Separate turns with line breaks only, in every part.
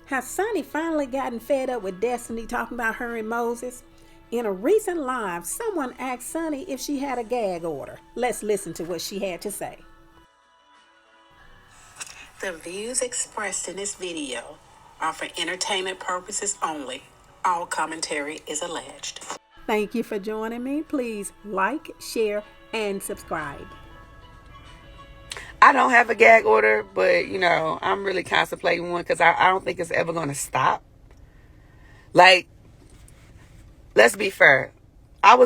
Has Sunni finally gotten fed up with Destiny talking about her and Moses? In a recent live, someone asked Sunni if she had a gag order. Let's listen to what she had to say.
The views expressed in this video are for entertainment purposes only. All commentary is alleged.
Thank you for joining me. Please like, share, and subscribe.
I don't have a gag order, but, I'm really contemplating one because I don't think it's ever going to stop. Like, let's be fair. I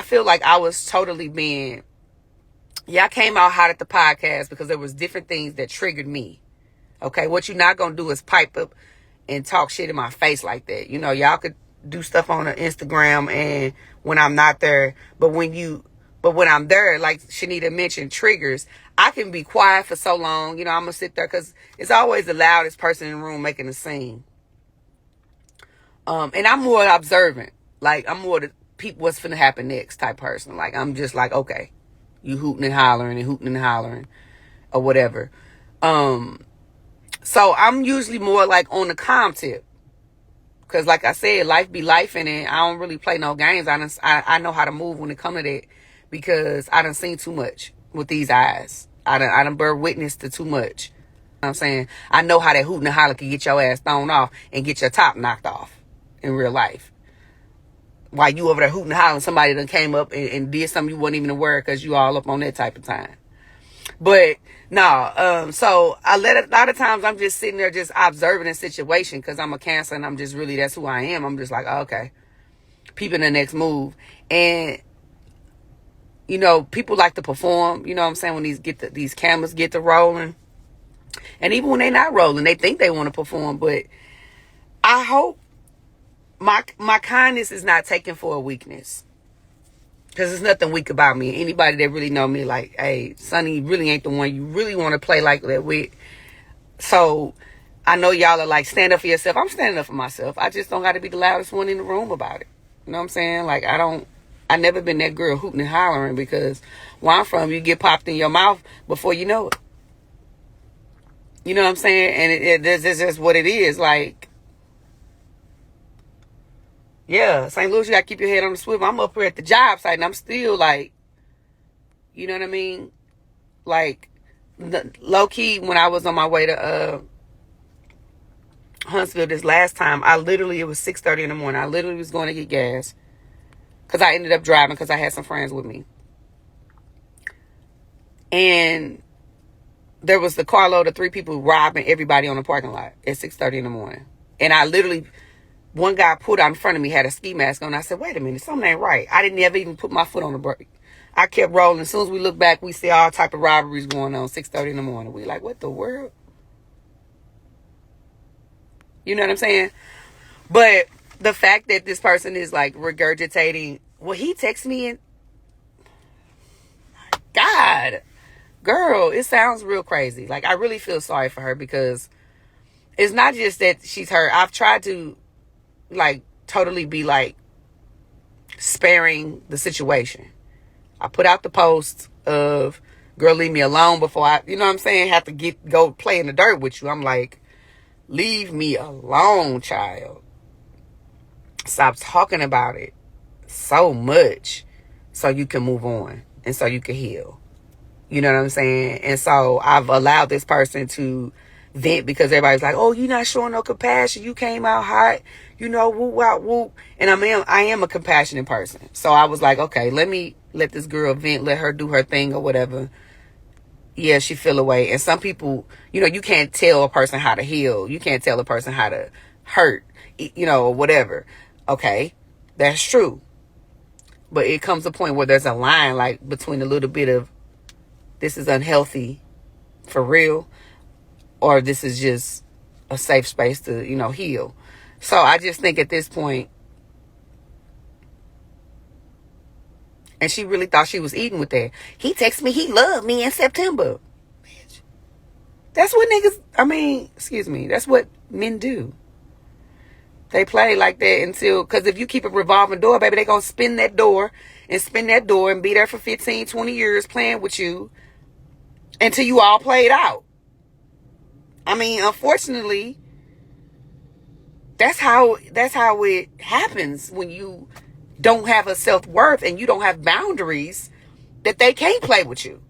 feel like I was totally being, I came out hot at the podcast because there was different things that triggered me. Okay, what you're not going to do is pipe up and talk shit in my face like that. Y'all could do stuff on the Instagram and when I'm not there, but when I'm there, like Shanita mentioned, triggers, I can be quiet for so long. I'm going to sit there because it's always the loudest person in the room making a scene. And I'm more observant. Like, I'm more the what's finna happen next type person. Like, I'm just like, okay, you hooting and hollering or whatever. So I'm usually more like on the calm tip. Because like I said, life be life in it. I don't really play no games. I know how to move when it come to that. Because I done seen too much with these eyes. I done bear witness to too much. You know what I'm saying? I know how that hooting and holler can get your ass thrown off and get your top knocked off in real life. While you over there hooting and hollering, somebody done came up and did something you wasn't even aware because you all up on that type of time. But no, so a lot of times I'm just sitting there just observing the situation because I'm a Cancer and I'm just really, that's who I am. I'm just like, oh, okay, peeping the next move. And people like to perform, you know what I'm saying, when these cameras get to rolling. And even when they're not rolling, they think they want to perform. But I hope my kindness is not taken for a weakness. Because there's nothing weak about me. Anybody that really know me, like, hey, Sunni really ain't the one you really want to play like that with. So I know y'all are like, stand up for yourself. I'm standing up for myself. I just don't got to be the loudest one in the room about it. You know what I'm saying? Like, I never been that girl hooting and hollering because where I'm from, you get popped in your mouth before you know it. You know what I'm saying? And this is just what it is. Like, yeah, St. Louis, you got to keep your head on the swivel. I'm up here at the job site and I'm still like, you know what I mean? Like, low key, when I was on my way to Huntsville this last time, it was 6:30 in the morning. I literally was going to get gas. Because I ended up driving because I had some friends with me. And there was the carload of 3 people robbing everybody on the parking lot at 6:30 in the morning. And one guy pulled out in front of me, had a ski mask on. I said, wait a minute, something ain't right. I didn't ever even put my foot on the brake. I kept rolling. As soon as we look back, we see all type of robberies going on 6:30 in the morning. We like, what the world? You know what I'm saying? But the fact that this person is like regurgitating, well, he texted me and God, girl, it sounds real crazy. Like, I really feel sorry for her because it's not just that she's hurt. I've tried to like totally be like sparing the situation. I put out the post of, girl, leave me alone before I, you know what I'm saying, have to go play in the dirt with you. I'm like, leave me alone, child. Stop talking about it so much so you can move on and so you can heal. You know what I'm saying? And so I've allowed this person to vent because everybody's like, oh, you're not showing no compassion. You came out hot, whoop, out, whoop. And I am a compassionate person. So I was like, okay, let me let this girl vent, let her do her thing or whatever. Yeah, she feel away. And some people, you can't tell a person how to heal. You can't tell a person how to hurt, or whatever. Okay, that's true. But it comes a point where there's a line like between a little bit of this is unhealthy for real, or this is just a safe space to, heal. So I just think at this point, and she really thought she was eating with that. He texted me, he loved me in September. Bitch. That's what that's what men do. They play like that because if you keep a revolving door, baby, they going to spin that door and be there for 15, 20 years playing with you until you all played out. Unfortunately, That's how it happens when you don't have a self-worth and you don't have boundaries, that they can't play with you.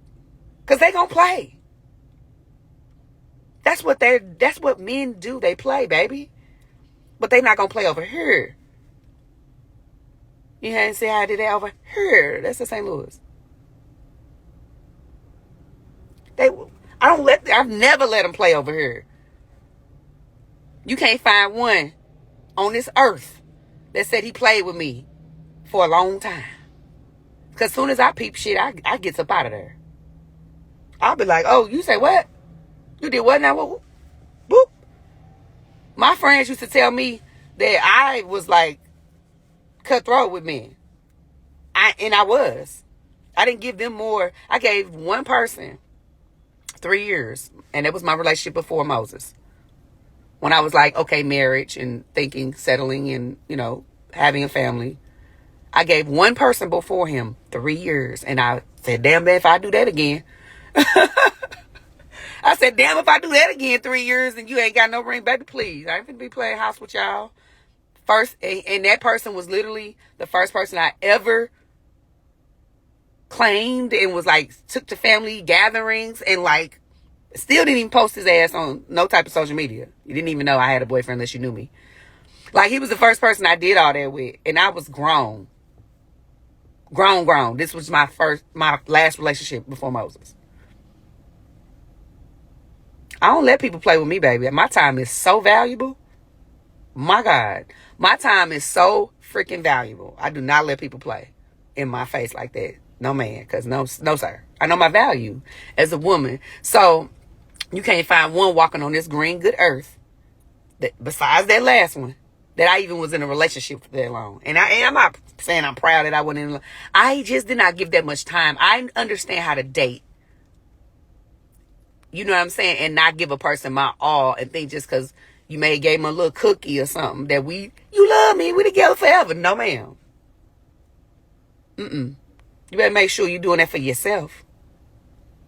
Because they gonna play. That's what men do. They play, baby. But they not gonna play over here. You hadn't see how I did that over here. That's in St. Louis. I've never let them play over here. You can't find one on this earth that said he played with me for a long time. Because as soon as I peep shit, I gets up out of there. I'll be like, oh, you say what? You did what now? Whoop, whoop. My friends used to tell me that I was like cutthroat with men. I was. I didn't give them more. I gave one person 3 years. And it was my relationship before Moses. When I was like, okay, marriage and thinking, settling and, having a family. I gave one person before him 3 years. And I said, damn, if I do that again. I said, damn, if I do that again 3 years and you ain't got no ring, baby, please. I ain't finna be playing house with y'all. First, and that person was literally the first person I ever claimed and was like, took to family gatherings and like, still didn't even post his ass on no type of social media. You didn't even know I had a boyfriend unless you knew me. Like, he was the first person I did all that with. And I was grown. Grown. This was my last relationship before Moses. I don't let people play with me, baby. My time is so valuable. My God. My time is so freaking valuable. I do not let people play in my face like that. No, man. Because no, sir. I know my value as a woman. So, you can't find one walking on this green, good earth that, besides that last one, that I even was in a relationship for that long. And I'm not saying I'm proud that I wasn't in. I just did not give that much time. I understand how to date. You know what I'm saying? And not give a person my all and think just because you may have gave them a little cookie or something that you love me, we together forever. No, ma'am. You better make sure you're doing that for yourself.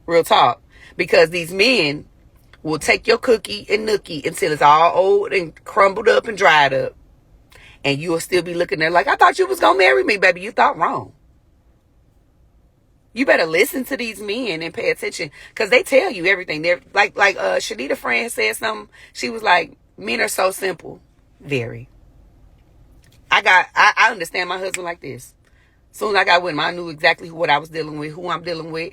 Real talk. Because these men will take your cookie and nookie until it's all old and crumbled up and dried up. And you'll still be looking there like, I thought you was going to marry me, baby. You thought wrong. You better listen to these men and pay attention because they tell you everything. They're like Shanita friend said something. She was like, men are so simple. Very. I understand my husband like this. As soon as I got with him, I knew exactly what I was dealing with, who I'm dealing with.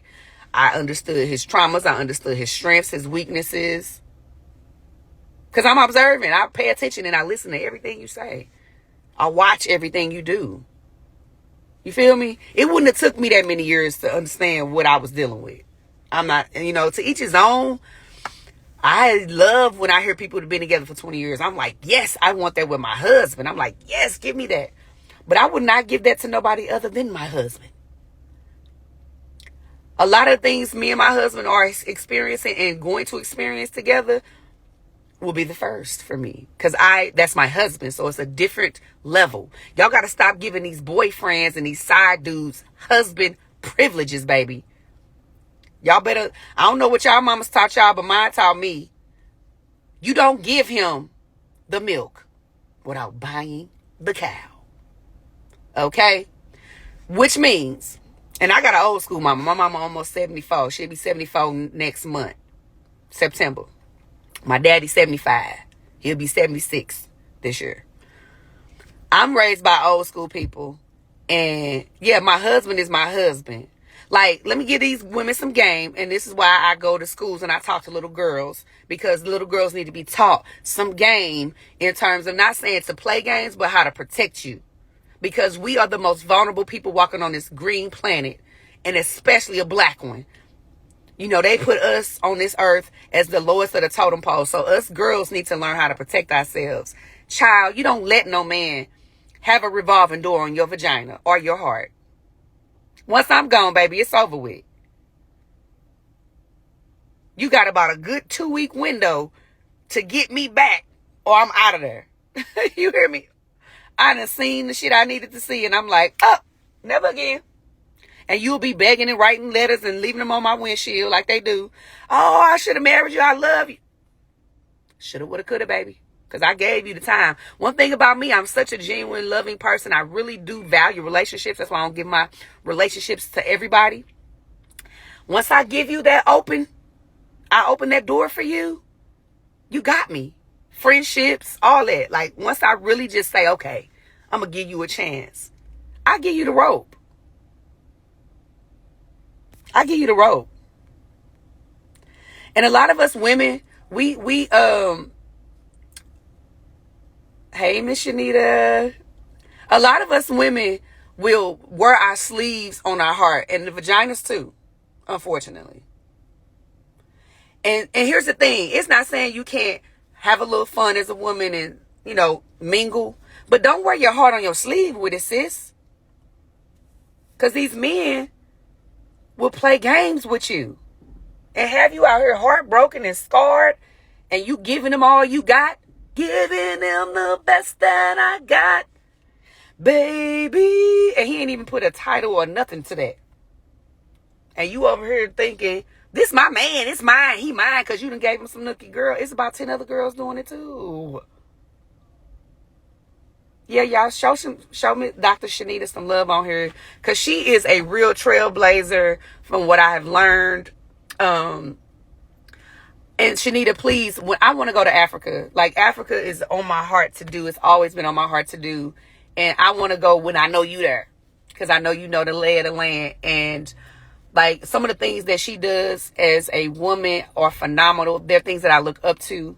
I understood his traumas. I understood his strengths, his weaknesses. Because I'm observant. I pay attention and I listen to everything you say. I watch everything you do. You feel me? It wouldn't have took me that many years to understand what I was dealing with. I'm not, to each his own. I love when I hear people that have been together for 20 years. I'm like, yes, I want that with my husband. I'm like, yes, give me that. But I would not give that to nobody other than my husband. A lot of things me and my husband are experiencing and going to experience together will be the first for me. Because that's my husband. So it's a different level. Y'all got to stop giving these boyfriends and these side dudes husband privileges, baby. Y'all better, I don't know what y'all mamas taught y'all, but mine taught me. You don't give him the milk without buying the cow. Okay? Which means, and I got an old school mama. My mama almost 74. She'll be 74 next month, September. My daddy's 75. He'll be 76 this year. I'm raised by old school people. And yeah, my husband is my husband. Like, let me give these women some game. And this is why I go to schools and I talk to little girls. Because little girls need to be taught some game in terms of not saying to play games, but how to protect you. Because we are the most vulnerable people walking on this green planet. And especially a black one. They put us on this earth as the lowest of the totem pole. So us girls need to learn how to protect ourselves. Child, you don't let no man have a revolving door on your vagina or your heart. Once I'm gone, baby, it's over with. You got about a good 2-week window to get me back or I'm out of there. You hear me? I done seen the shit I needed to see and I'm like, oh, never again. And you'll be begging and writing letters and leaving them on my windshield like they do. Oh, I should have married you. I love you. Shoulda, woulda, coulda, baby. because I gave you the time. One thing about me, I'm such a genuine, loving person. I really do value relationships. That's why I don't give my relationships to everybody. Once I give you that I open that door for you, you got me. Friendships, all that. Like, once I really just say, okay, I'm going to give you a chance, I give you the rope. I give you the rope. And a lot of us women, we hey, Miss Shanita. A lot of us women will wear our sleeves on our heart, and the vaginas too, unfortunately. And here's the thing. It's not saying you can't have a little fun as a woman and, mingle. But don't wear your heart on your sleeve with it, sis. Because these men will play games with you and have you out here heartbroken and scarred, and you giving them all you got. Giving them the best that I got, baby. And he ain't even put a title or nothing to that. And you over here thinking, this my man, it's mine, he mine, because you done gave him some nookie. Girl, it's about 10 other girls doing it too. Yeah, y'all, show me Dr. Shanita some love on here, because she is a real trailblazer from what I have learned. And Shanita, please, when I want to go to Africa, like, Africa is on my heart to do. It's always been on my heart to do. And I want to go when I know you there, because I know you know the lay of the land. And like, some of the things that she does as a woman are phenomenal. They're things that I look up to.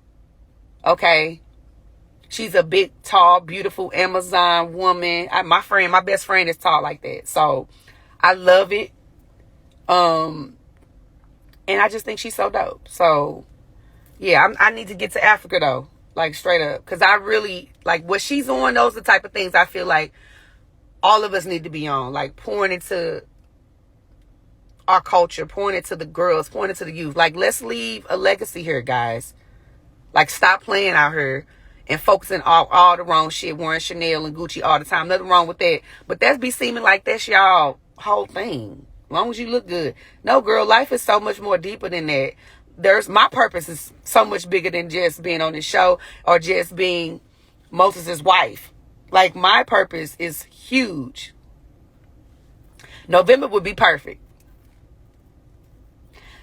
Okay. She's a big, tall, beautiful Amazon woman. My best friend is tall like that. So I love it. And I just think she's so dope. So, yeah, I need to get to Africa, though. Like, straight up. Because I really, like, what she's on, those are the type of things I feel like all of us need to be on. Like, pouring into our culture, pouring into the girls, pouring into the youth. Like, let's leave a legacy here, guys. Like, stop playing out here and focusing on all the wrong shit, wearing Chanel and Gucci all the time. Nothing wrong with that. But that's be seeming like that's y'all whole thing. As long as you look good. No, girl, life is so much more deeper than that. My purpose is so much bigger than just being on this show or just being Moses' wife. Like, my purpose is huge. November would be perfect.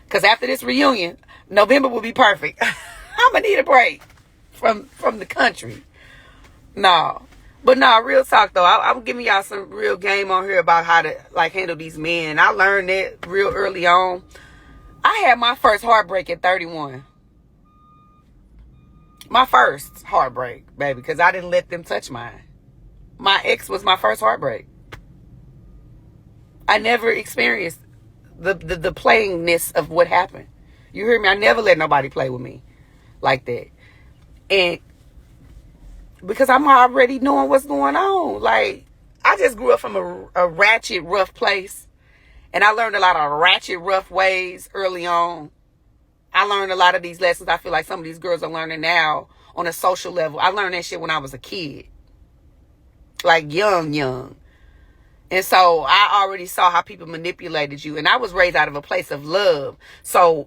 Because after this reunion, November will be perfect. I'm going to need a break from the country. No. But no, real talk though. I'm giving y'all some real game on here about how to, like, handle these men. I learned that real early on. I had my first heartbreak at 31. My first heartbreak, baby, because I didn't let them touch mine. My ex was my first heartbreak. I never experienced the playingness of what happened. You hear me? I never let nobody play with me like that. And because I'm already knowing what's going on. Like, I just grew up from a ratchet, rough place. And I learned a lot of ratchet, rough ways early on. I learned a lot of these lessons. I feel like some of these girls are learning now on a social level. I learned that shit when I was a kid. Like, young. And so I already saw how people manipulated you. And I was raised out of a place of love. So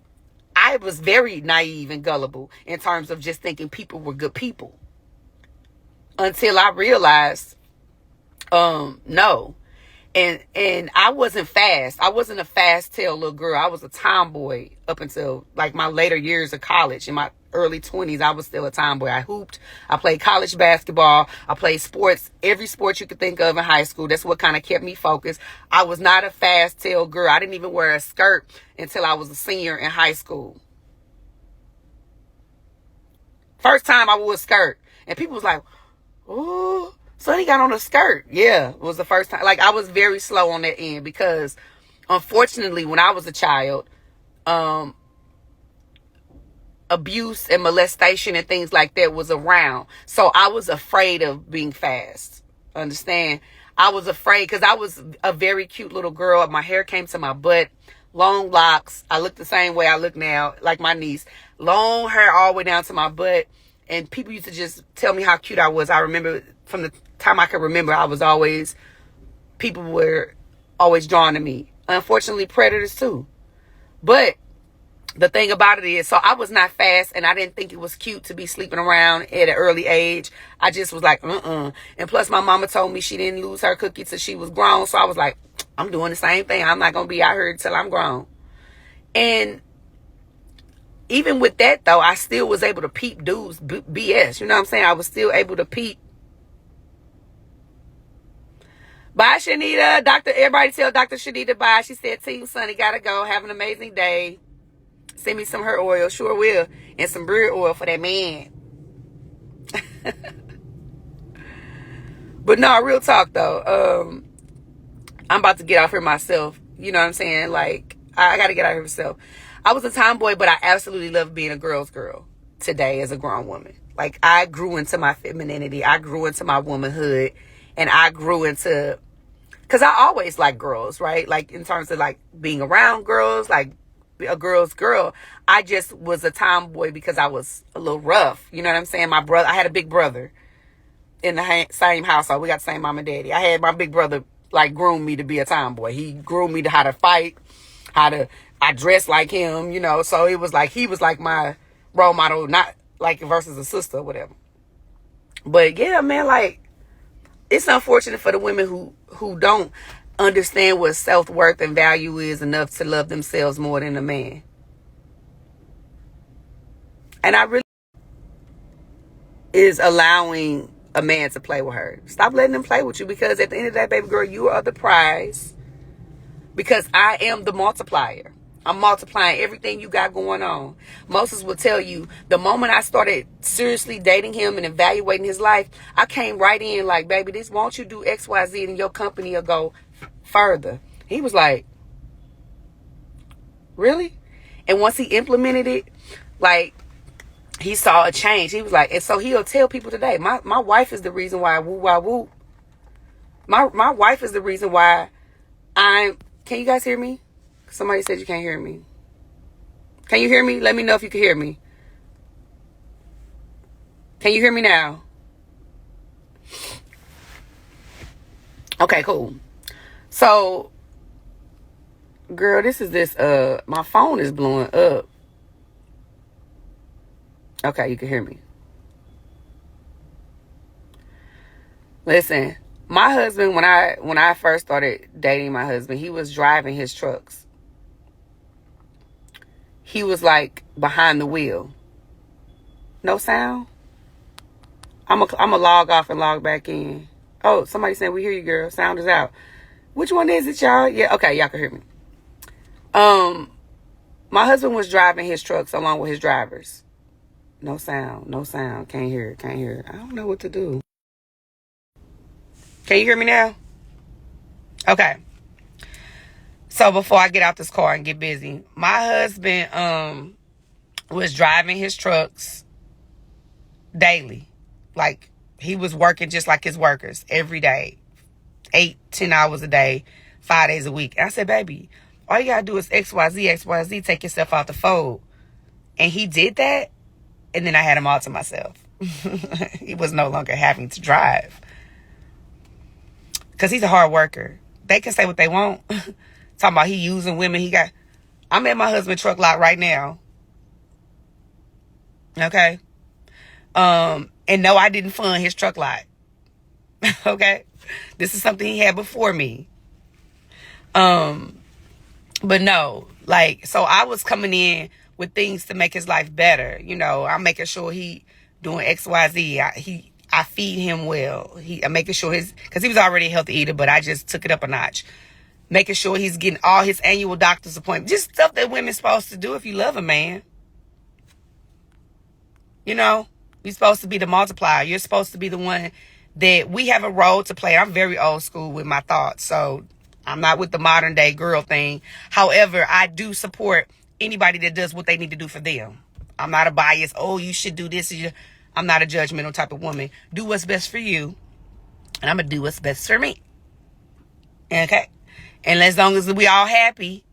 I was very naive and gullible in terms of just thinking people were good people. Until I realized, no. And I wasn't fast. I wasn't a fast tail little girl. I was a tomboy up until like my later years of college. In my early 20s, I was still a tomboy. I hooped. I played college basketball. I played sports, every sport you could think of in high school. That's what kind of kept me focused. I was not a fast tail girl. I didn't even wear a skirt until I was a senior in high school. First time I wore a skirt. And people was like, "Ooh, Sunni got on a skirt." Yeah, it was the first time. Like, I was very slow on that end because, unfortunately, when I was a child, abuse and molestation and things like that was around. So I was afraid of being fast. Understand? I was afraid because I was a very cute little girl. My hair came to my butt, long locks. I looked the same way I look now, like my niece. Long hair all the way down to my butt. And people used to just tell me how cute I was. I remember from the time I could remember, people were always drawn to me. Unfortunately, predators too. But the thing about it is, so I was not fast, and I didn't think it was cute to be sleeping around at an early age. I just was like, And plus, my mama told me she didn't lose her cookie till she was grown. So I was like, I'm doing the same thing. I'm not going to be out here until I'm grown. And even with that, though, I still was able to peep dudes BS. You know what I'm saying? I was still able to peep. Bye, Shanita. Everybody tell Dr. Shanita bye. She said, Team Sunny, gotta go. Have an amazing day. Send me some hair oil. Sure will. And some beard oil for that man. But no, real talk, though. I'm about to get off here myself. You know what I'm saying? Like, I got to get out here myself. I was a tomboy, but I absolutely love being a girl's girl today as a grown woman. Like, I grew into my femininity. I grew into my womanhood. And I grew into... Because I always liked girls, right? Like, in terms of, like, being around girls, like, a girl's girl. I just was a tomboy because I was a little rough. You know what I'm saying? I had a big brother in the same household. We got the same mom and daddy. I had my big brother, like, groom me to be a tomboy. He groomed me to how to fight, I dressed like him, you know. So it was like, he was like my role model, not like versus a sister or whatever. But yeah, man, like, it's unfortunate for the women who don't understand what self-worth and value is enough to love themselves more than a man. And I really is allowing a man to play with her. Stop letting them play with you, because at the end of that, baby girl, you are the prize. Because I am the multiplier. I'm multiplying everything you got going on. Moses will tell you, the moment I started seriously dating him and evaluating his life, I came right in like, baby, won't you do X, Y, Z, and your company will go further. He was like, really? And once he implemented it, like, he saw a change. He was like, and so he'll tell people today, my wife is the reason why, woo, wah, woo. My wife is the reason why can you guys hear me? Somebody said you can't hear me. Can you hear me? Let me know if you can hear me. Can you hear me now? Okay, cool. So, girl, my phone is blowing up. Okay, you can hear me. Listen, my husband, when I first started dating my husband, he was driving his trucks. He was like behind the wheel. No sound? I'm a log off and log back in. Oh, somebody saying, we hear you, girl. Sound is out. Which one is it, y'all? Yeah, okay, y'all can hear me. My husband was driving his trucks along with his drivers. No sound. Can't hear it. I don't know what to do. Can you hear me now? Okay. So before I get out this car and get busy, my husband was driving his trucks daily. Like, he was working just like his workers every day. 8-10 hours a day, 5 days a week. And I said, baby, all you gotta do is XYZ, take yourself out the fold. And he did that, and then I had him all to myself. He was no longer having to drive. Because he's a hard worker. They can say what they want. Talking about he using women. I'm at my husband's truck lot right now. Okay. And no, I didn't fund his truck lot. Okay. This is something he had before me. But no, like, so I was coming in with things to make his life better. You know, I'm making sure he doing X, Y, Z. I feed him well. I'm making sure because he was already a healthy eater, but I just took it up a notch. Making sure he's getting all his annual doctor's appointments. Just stuff that women's supposed to do if you love a man. You know, you're supposed to be the multiplier. You're supposed to be the one that we have a role to play. I'm very old school with my thoughts, so I'm not with the modern day girl thing. However, I do support anybody that does what they need to do for them. I'm not a bias. Oh, you should do this. I'm not a judgmental type of woman. Do what's best for you, and I'm going to do what's best for me. Okay? And as long as we all happy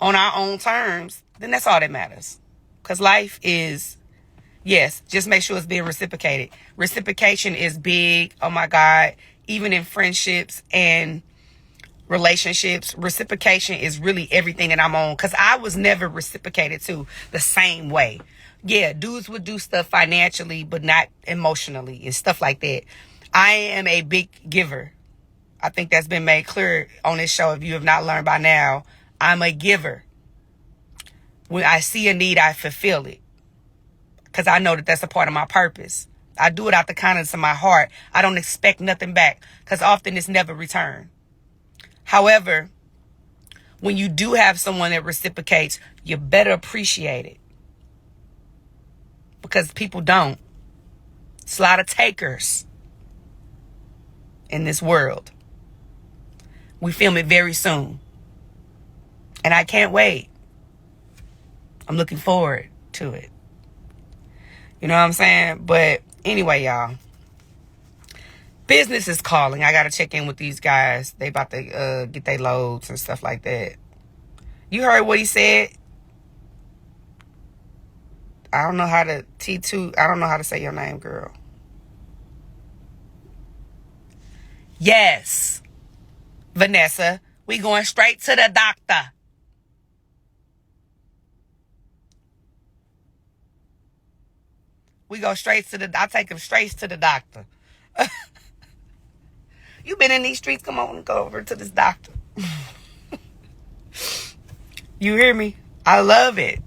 on our own terms, then that's all that matters. Because life is, yes, just make sure it's being reciprocated. Reciprocation is big. Oh, my God. Even in friendships and relationships, reciprocation is really everything that I'm on, because I was never reciprocated to the same way. Yeah, dudes would do stuff financially, but not emotionally and stuff like that. I am a big giver. I think that's been made clear on this show. If you have not learned by now, I'm a giver. When I see a need, I fulfill it, because I know that that's a part of my purpose. I do it out the kindness of my heart. I don't expect nothing back, because often it's never returned. However, when you do have someone that reciprocates, you better appreciate it, because people don't. It's a lot of takers in this world. We film it very soon, and I can't wait. I'm looking forward to it. You know what I'm saying? But anyway, y'all, business is calling. I gotta check in with these guys. They about to get their loads and stuff like that. You heard what he said? I don't know how to T2. I don't know how to say your name, girl. Yes, Vanessa, we going straight to the doctor. We go straight to the. I take him straight to the doctor. You been in these streets? Come on, go over to this doctor. You hear me? I love it,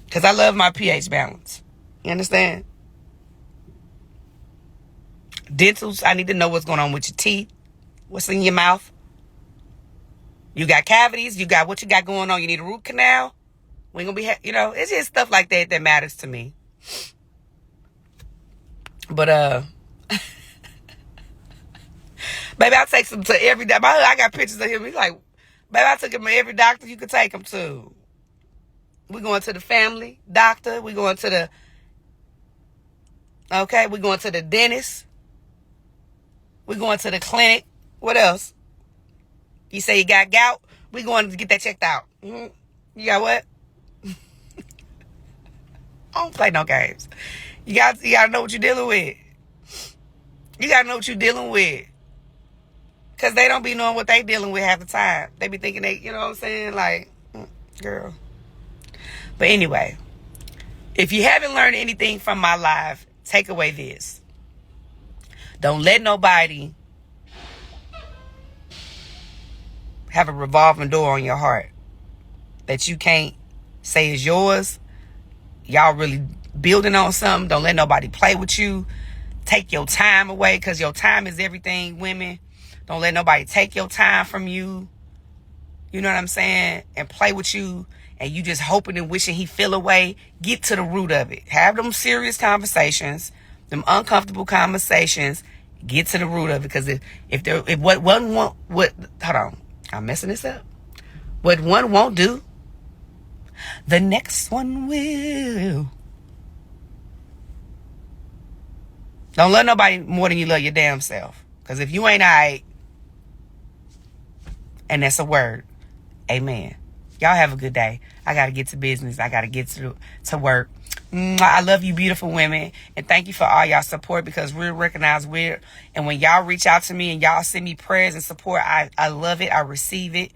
because I love my pH balance. You understand? Dentals, I need to know what's going on with your teeth. What's in your mouth? You got cavities? You got what you got going on? You need a root canal? We ain't gonna be, it's just stuff like that that matters to me. But, baby, I take some to every doctor. I got pictures of him. He's like, baby, I took him to every doctor you could take him to. We going to the family doctor. We going to the, we going to the dentist. We going to the clinic. What else? You say you got gout? We going to get that checked out. Mm-hmm. You got what? I don't play no games. You got to know what you're dealing with. You got to know what you're dealing with. Because they don't be knowing what they dealing with half the time. They be thinking you know what I'm saying? Like, girl. But anyway, if you haven't learned anything from my life, take away this. Don't let nobody have a revolving door on your heart that you can't say is yours. Y'all really building on something. Don't let nobody play with you. Take your time away, because your time is everything, women. Don't let nobody take your time from you. You know what I'm saying? And play with you, and you just hoping and wishing he feel away. Get to the root of it. Have them serious conversations, them uncomfortable conversations. Get to the root of it, because if what one won't, hold on, I'm messing this up. What one won't do, the next one will. Don't love nobody more than you love your damn self. Because if you ain't alright, and that's a word, amen. Y'all have a good day. I got to get to business. I got to get to work. I love you, beautiful women. And thank you for all y'all support, because we're recognized. And when y'all reach out to me and y'all send me prayers and support, I love it. I receive it.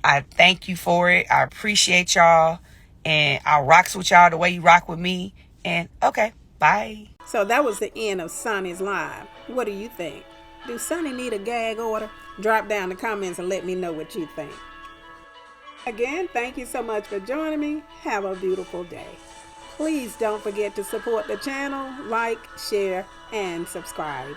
I thank you for it. I appreciate y'all. And I rocks with y'all the way you rock with me. And okay, bye.
So that was the end of Sunni's live. What do you think? Do Sunni need a gag order? Drop down the comments and let me know what you think. Again, thank you so much for joining me. Have a beautiful day. Please don't forget to support the channel, like, share, and subscribe.